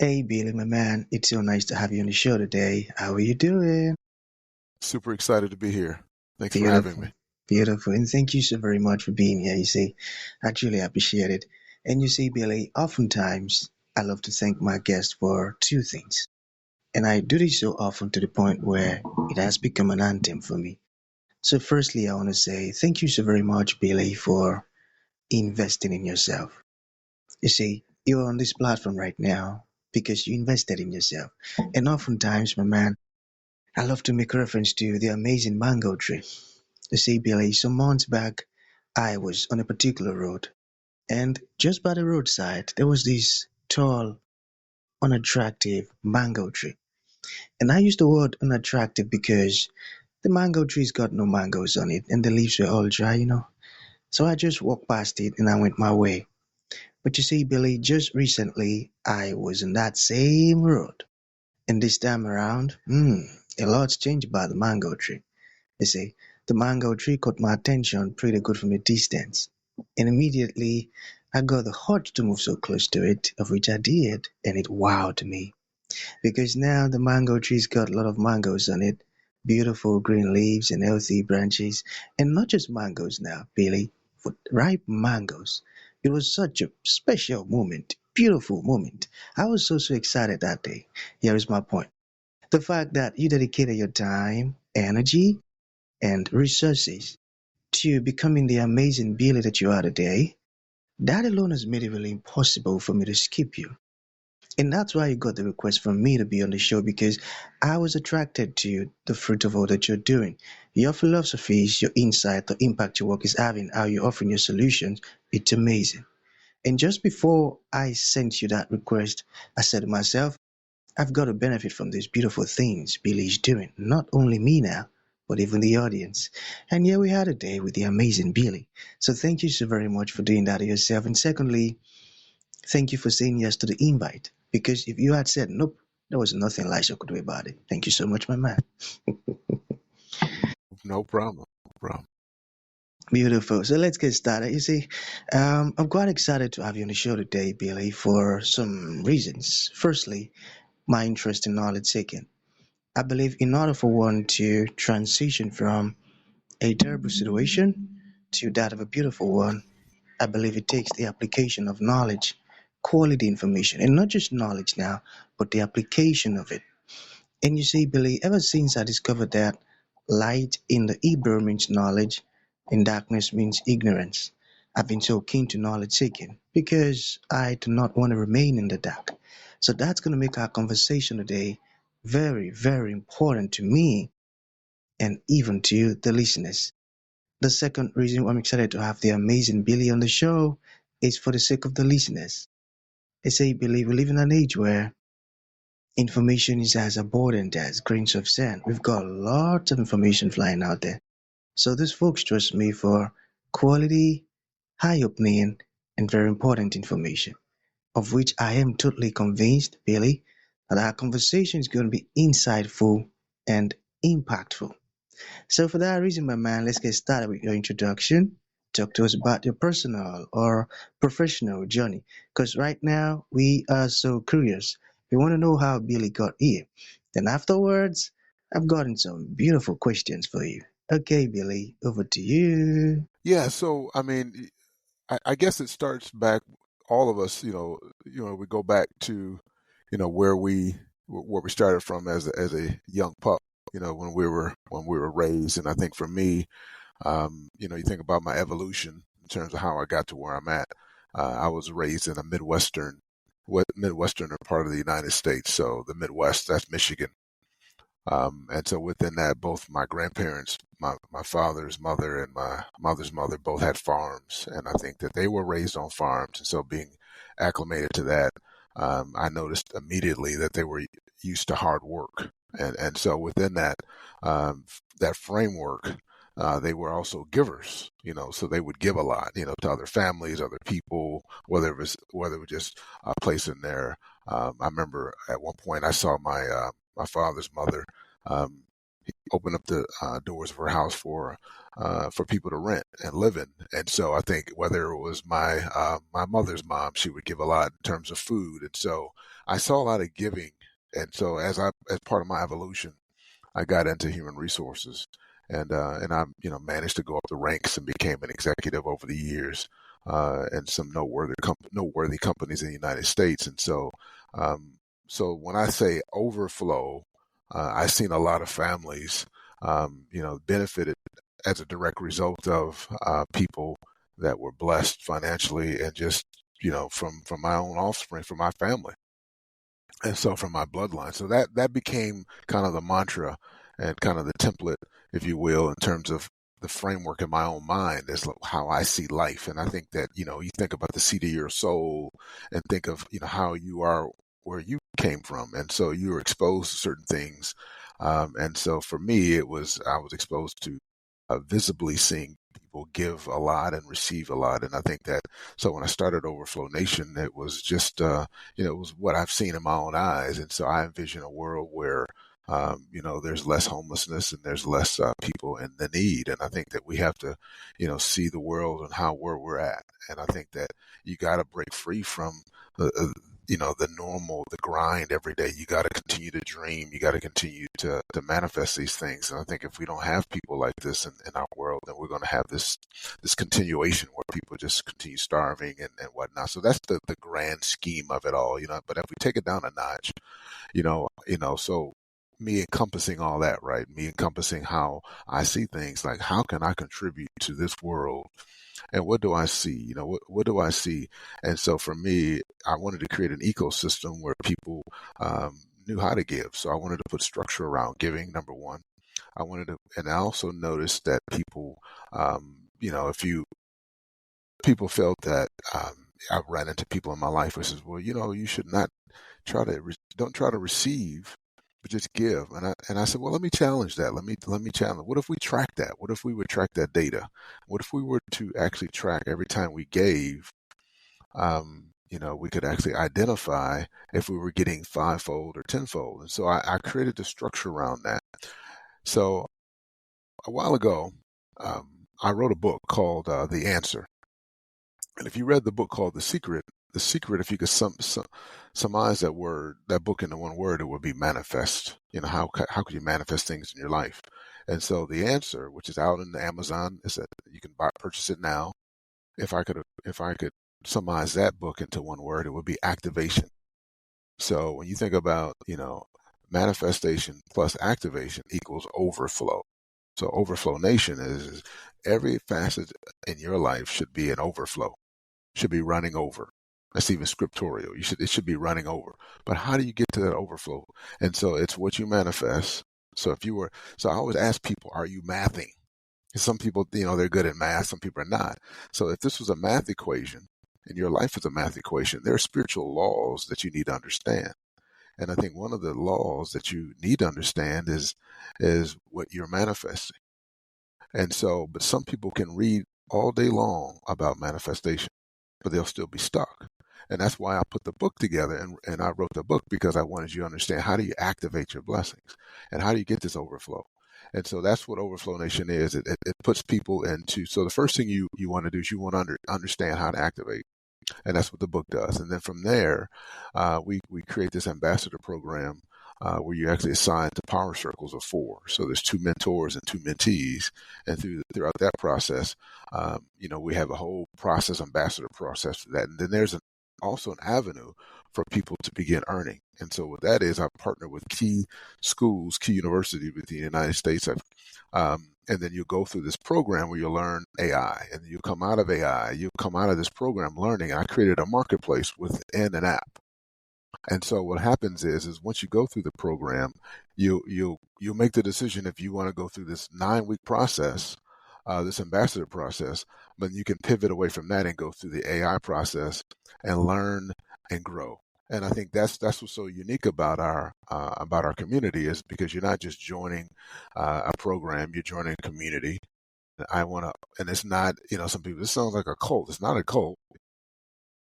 Hey, Billy, my man, it's so nice to have you on the show today. How are you doing? Super excited to be here. Thanks for having Beautiful, me. beautiful. And thank you so very much for being here. You see, I truly appreciate it. And you see, Billy, oftentimes I love to thank my guests for two things. And I do this so often to the point where it has become an anthem for me. So, firstly, I want to say thank you so very much, Billy, for investing in yourself. You see, you're on this platform right now because you invested in yourself. And oftentimes, my man, I love to make reference to the amazing mango tree. You see, Billy, some months back, I was on a particular road, and just by the roadside, there was this tall, unattractive mango tree. And I use the word unattractive because the mango tree's got no mangoes on it, and the leaves were all dry. So I just walked past it and I went my way. But you see, Billy, just recently, I was on that same road. And this time around, a lot's changed about the mango tree. You see, the mango tree caught my attention pretty good from a distance, and immediately I got the urge to move so close to it, of which I did, and it wowed me. Because now the mango tree's got a lot of mangoes on it, beautiful green leaves and healthy branches, and not just mangoes now, Billy, but ripe mangoes. It was such a special moment, beautiful moment. I was so excited that day. Here is my point. The fact that you dedicated your time, energy, and resources to becoming the amazing Billy that you are today, that alone has made it really impossible for me to skip you. And that's why you got the request from me to be on the show because I was attracted to the fruit of all that you're doing. Your philosophies, your insight, the impact your work is having, how you're offering your solutions, it's amazing. And just before I sent you that request, I said to myself, I've got to benefit from these beautiful things Billy's doing. Not only me now, but even the audience. And here we are today with the amazing Billy. So thank you so very much for doing that to yourself. And secondly, thank you for saying yes to the invite. Because if you had said nope, there was nothing Elisha could do about it. Thank you so much, my man. No problem. No problem. Beautiful. So let's get started. You see, I'm quite excited to have you on the show today, Billy, for some reasons. Firstly, my interest in knowledge seeking. I believe in order for one to transition from a terrible situation to that of a beautiful one, I believe it takes the application of knowledge, quality information, and not just knowledge now, but the application of it. And you see, Billy, ever since I discovered that light in the Hebrew means knowledge and darkness means ignorance, I've been so keen to knowledge seeking because I do not want to remain in the dark. So that's going to make our conversation today very, very important to me and even to the listeners. The second reason I'm excited to have the amazing Billy on the show is for the sake of the listeners. I say, Billy, we live in an age where information is as abundant as grains of sand. We've got lots of information flying out there. So these folks trust me for quality, high opening, and very important information, of which I am totally convinced, Billy, that our conversation is going to be insightful and impactful. So for that reason, my man, let's get started with your introduction. Talk to us about your personal or professional journey. Because right now we are so curious. We want to know how Billy got here. Then afterwards, I've gotten some beautiful questions for you. Okay, Billy, over to you. Yeah. So, I mean, I guess it starts back. All of us, we go back to, where we started from as a young pup. When we were raised, and I think for me, you think about my evolution in terms of how I got to where I'm at. I was raised in a Midwestern part of the United States, so the Midwest, that's Michigan. And so within that, both my grandparents, my father's mother and my mother's mother both had farms. And I think that they were raised on farms. And so being acclimated to that, I noticed immediately that they were used to hard work. And so within that framework, they were also givers, so they would give a lot, to other families, other people, whether it was just a place in there. I remember at one point I saw my father's mother. Um, he opened up the doors of her house for people to rent and live in. And so I think whether it was my mother's mom, she would give a lot in terms of food. And so I saw a lot of giving. And so as part of my evolution, I got into human resources, and I managed to go up the ranks and became an executive over the years, and some noteworthy companies in the United States. And so so when I say overflow, I've seen a lot of families benefited as a direct result of people that were blessed financially and just from my own offspring, from my family, and so from my bloodline. So that became kind of the mantra and kind of the template, if you will, in terms of the framework in my own mind as how I see life. And I think that you think about the seed of your soul and think of how you are, where you came from, and so you were exposed to certain things. And so for me, I was exposed to visibly seeing people give a lot and receive a lot. And I think that, so when I started Overflow Nation, it was just, it was what I've seen in my own eyes. And so I envision a world where, there's less homelessness and there's less people in the need. And I think that we have to, see the world and where we're at. And I think that you got to break free from the normal, the grind every day. You got to continue to dream. You got to continue to manifest these things. And I think if we don't have people like this in our world, then we're going to have this continuation where people just continue starving and whatnot. So that's the grand scheme of it all, But if we take it down a notch, so me encompassing all that, right? Me encompassing how I see things, like how can I contribute to this world? And what do I see? What do I see? And so for me, I wanted to create an ecosystem where people knew how to give. So I wanted to put structure around giving, number one. And I also noticed that people, people felt that I've ran into people in my life who says, well, you should not don't try to receive, but just give. And I said, well, let me challenge that. Let me challenge. What if we track that? What if we would track that data? What if we were to actually track every time we gave? We could actually identify if we were getting fivefold or tenfold. And so I created the structure around that. So a while ago, I wrote a book called The Answer. And if you read the book called The Secret, if you could surmise that book into one word, it would be manifest. How could you manifest things in your life? And so The Answer, which is out in the Amazon, is that you can purchase it now. If I could surmise that book into one word, it would be activation. So when you think about, manifestation plus activation equals overflow. So Overflow Nation is every facet in your life should be an overflow, should be running over. That's even scriptorial. It should be running over. But how do you get to that overflow? And so it's what you manifest. So I always ask people, are you mathing? Some people, they're good at math. Some people are not. So if this was a math equation and your life is a math equation, there are spiritual laws that you need to understand. And I think one of the laws that you need to understand is what you're manifesting. And so, but some people can read all day long about manifestation, but they'll still be stuck. And that's why I put the book together, and I wrote the book because I wanted you to understand, how do you activate your blessings and how do you get this overflow? And so that's what Overflow Nation is. It puts people into, so the first thing you want to do is you want to understand how to activate. And that's what the book does. And then from there, we create this ambassador program where you actually assign to power circles of 4. So there's 2 mentors and 2 mentees. And throughout that process, we have a whole ambassador process for that. And then there's also an avenue for people to begin earning. And so what that is, I partner with key schools, key universities within the United States. And then you go through this program where you learn AI, and you come out of AI, you come out of this program learning. And I created a marketplace within an app. And so what happens is once you go through the program, you make the decision if you want to go through this 9-week process, this ambassador process, but you can pivot away from that and go through the AI process and learn and grow. And I think that's what's so unique about our community, is because you're not just joining a program, you're joining a community. And it's not, some people, this sounds like a cult. It's not a cult.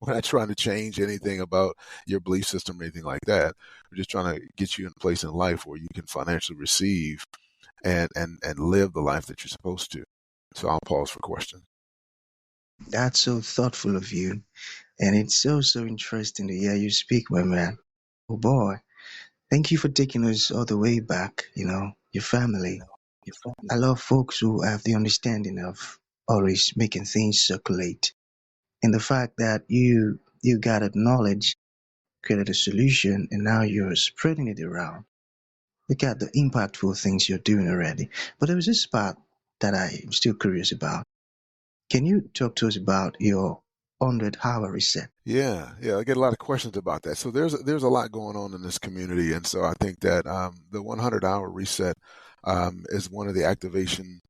We're not trying to change anything about your belief system or anything like that. We're just trying to get you in a place in life where you can financially receive and live the life that you're supposed to. So I'll pause for questions. That's so thoughtful of you. And it's so interesting to hear you speak, my man. Oh boy. Thank you for taking us all the way back, your family. I love folks who have the understanding of always making things circulate. And the fact that you gathered knowledge, created a solution, and now you're spreading it around. Look at the impactful things you're doing already. But there was this part that I'm still curious about. Can you talk to us about your 100-hour reset? Yeah, I get a lot of questions about that. So there's a lot going on in this community, and so I think that the 100-hour reset is one of the activation,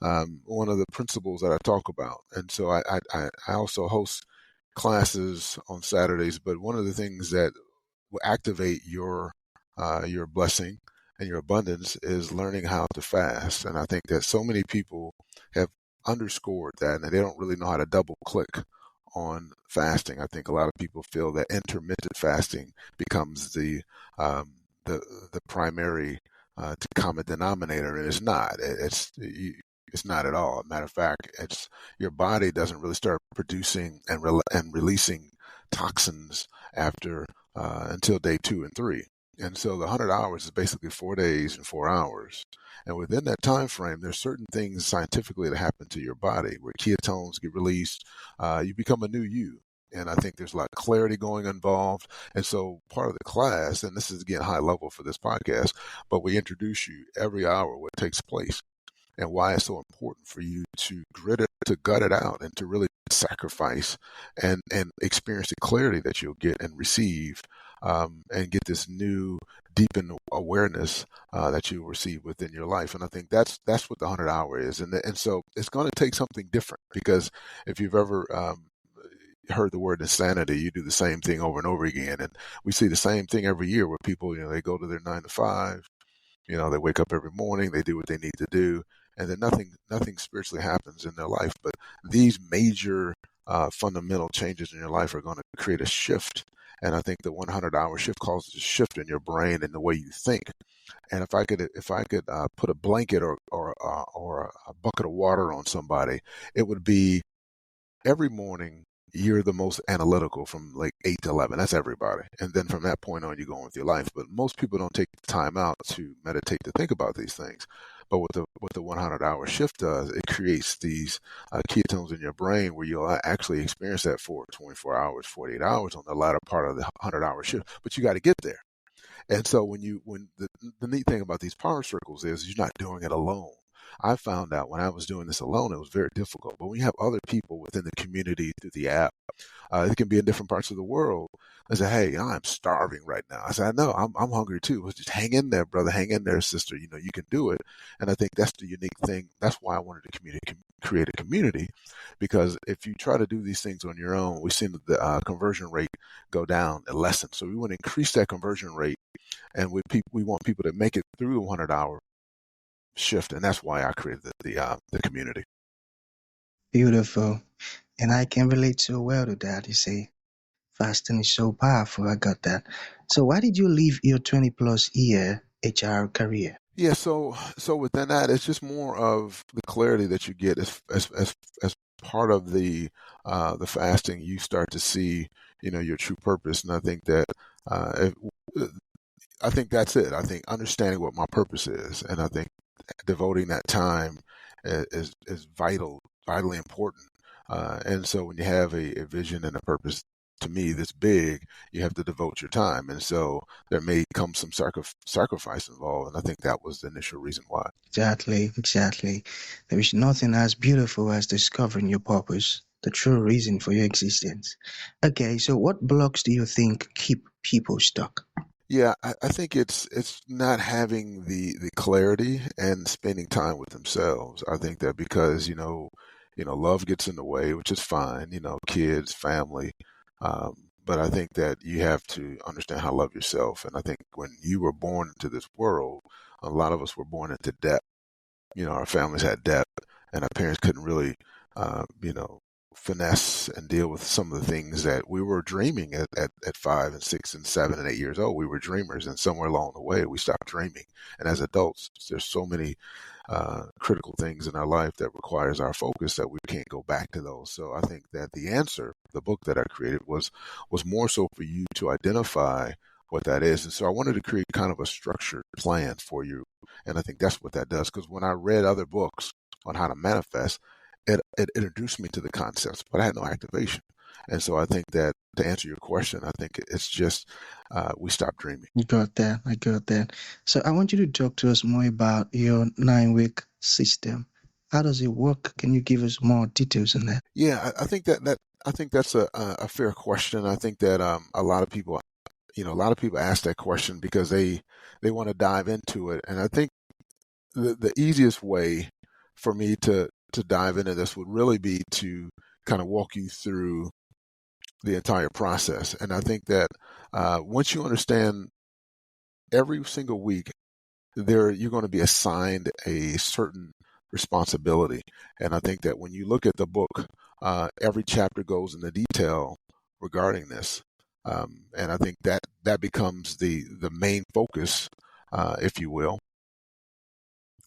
one of the principles that I talk about. And so I also host classes on Saturdays, but one of the things that will activate your blessing and your abundance is learning how to fast. And I think that so many people have underscored that, and they don't really know how to double click on fasting. I think a lot of people feel that intermittent fasting becomes um, the the primary common denominator, and it's not. It's not at all. Matter of fact, it's your body doesn't really start producing and releasing toxins after until day 2 and 3. And so the 100 hours is basically 4 days and 4 hours. And within that time frame, there's certain things scientifically that happen to your body where ketones get released. You become a new you. And I think there's a lot of clarity going involved. And so part of the class, and this is again high level for this podcast, but we introduce you every hour what takes place and why it's so important for you to to gut it out, and to really sacrifice and experience the clarity that you'll get and receive, and get this new deepened awareness that you'll receive within your life. And I think that's what the 100 hour is, and so it's going to take something different, because if you've ever heard the word insanity, you do the same thing over and over again, and we see the same thing every year where people, they go to their 9 to 5. They wake up every morning, they do what they need to do, and then nothing spiritually happens in their life. But these major fundamental changes in your life are going to create a shift. And I think the 100-hour shift causes a shift in your brain and the way you think. And if I could put a blanket or a bucket of water on somebody, it would be every morning you're the most analytical from like 8 to 11. That's everybody. And then from that point on, you go on with your life. But most people don't take the time out to meditate, to think about these things. But what the 100-hour shift does, it creates these ketones in your brain where you'll actually experience that for 24 hours, 48 hours on the latter part of the 100-hour shift. But you got to get there. And so when the neat thing about these power circles is you're not doing it alone. I found out when I was doing this alone, it was very difficult. But when you have other people within the community through the app, it can be in different parts of the world. I said, "Hey, I'm starving right now." I said, "I know, I'm hungry too." But just hang in there, brother. Hang in there, sister. You can do it. And I think that's the unique thing. That's why I wanted to create a community, because if you try to do these things on your own, we've seen the conversion rate go down and lessen. So we want to increase that conversion rate, and we want people to make it through a 100-hour shift, and that's why I created the community. Beautiful. And I can relate so well to that. You see, fasting is so powerful. I got that. So why did you leave your 20 plus year HR career? Yeah, so within that, it's just more of the clarity that you get as part of the fasting. You start to see, your true purpose, and I think that I think that's it. I think understanding what my purpose is, and I think devoting that time is vitally important. And so when you have a vision and a purpose, to me, that's big, you have to devote your time. And so there may come some sacrifice involved. And I think that was the initial reason why. Exactly, exactly. There is nothing as beautiful as discovering your purpose, the true reason for your existence. Okay, so what blocks do you think keep people stuck? Yeah, I think it's not having the clarity and spending time with themselves. I think that because love gets in the way, which is fine. Kids, family, but I think that you have to understand how to love yourself. And I think when you were born into this world, a lot of us were born into debt. Our families had debt, and our parents couldn't really, uh, you know, finesse and deal with some of the things that we were dreaming at 5 and 6 and 7 and 8 years old. We were dreamers, and somewhere along the way, we stopped dreaming. And as adults, there's so many critical things in our life that requires our focus that we can't go back to those. So I think that the answer, the book that I created, was more so for you to identify what that is. And so I wanted to create kind of a structured plan for you. And I think that's what that does. Because when I read other books on how to manifest, it introduced me to the concepts, but I had no activation. And so I think that to answer your question, I think it's just we stop dreaming. You got that. I got that. So I want you to talk to us more about your 9-week system. How does it work? Can you give us more details on that? Yeah, I think I think that's a fair question. I think that a lot of people, a lot of people ask that question because they want to dive into it. And I think the easiest way for me to dive into this would really be to kind of walk you through the entire process. And I think that once you understand every single week, you're going to be assigned a certain responsibility. And I think that when you look at the book, every chapter goes into detail regarding this. And I think that becomes the main focus, if you will.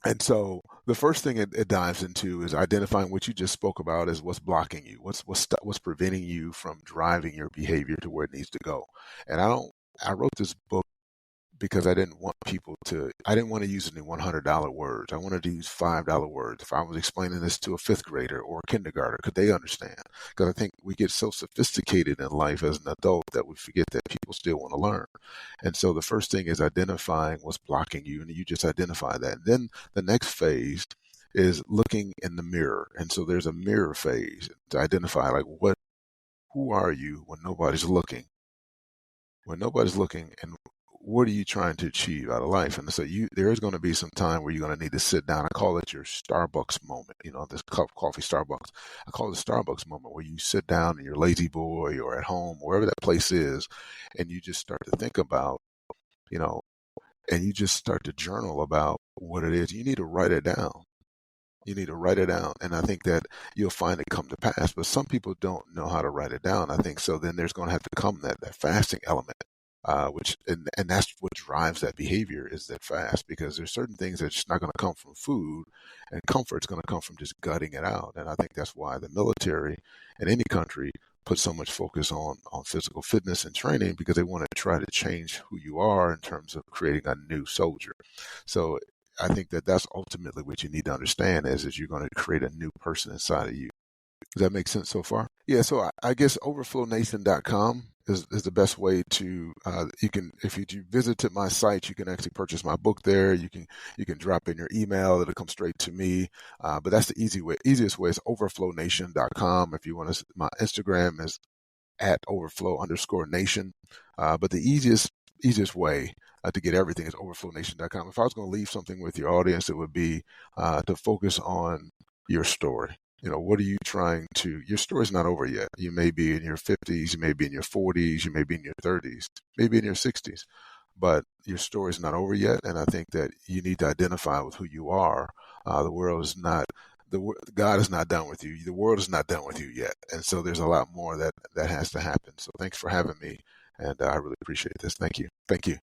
And so the first thing it dives into is identifying what you just spoke about as what's blocking you, what's preventing you from driving your behavior to where it needs to go. And I wrote this book because I didn't want to use any $100 words. I wanted to use $5 words. If I was explaining this to a fifth grader or a kindergartner, could they understand? Because I think we get so sophisticated in life as an adult that we forget that people still want to learn. And so the first thing is identifying what's blocking you, and you just identify that. And then the next phase is looking in the mirror. And so there's a mirror phase to identify who are you when nobody's looking? When nobody's looking, and what are you trying to achieve out of life? And so there is going to be some time where you're going to need to sit down. I call it your Starbucks moment. This cup of coffee, Starbucks. I call it the Starbucks moment, where you sit down in your lazy boy or at home, wherever that place is, and you just start to think about, and you just start to journal about what it is. You need to write it down. You need to write it down. And I think that you'll find it come to pass. But some people don't know how to write it down, I think. So then there's going to have to come that fasting element. And that's what drives that behavior, is that fast, because there's certain things that's just not going to come from food, and comfort's going to come from just gutting it out. And I think that's why the military in any country put so much focus on physical fitness and training, because they want to try to change who you are in terms of creating a new soldier. So I think that that's ultimately what you need to understand is you're going to create a new person inside of you. Does that make sense so far? Yeah, so I guess overflownation.com is the best way to if you visited my site, you can actually purchase my book there. You can drop in your email, it'll come straight to me. But that's the easiest way is overflownation.com. If you want to, my Instagram is at @overflow_nation. But the easiest way to get everything is overflownation.com. If I was going to leave something with your audience, it would be to focus on your story. What are you your story's not over yet. You may be in your 50s, you may be in your 40s, you may be in your 30s, maybe in your 60s, but your story's not over yet. And I think that you need to identify with who you are. The world is not, God is not done with you. The world is not done with you yet. And so there's a lot more that has to happen. So thanks for having me. And I really appreciate this. Thank you. Thank you.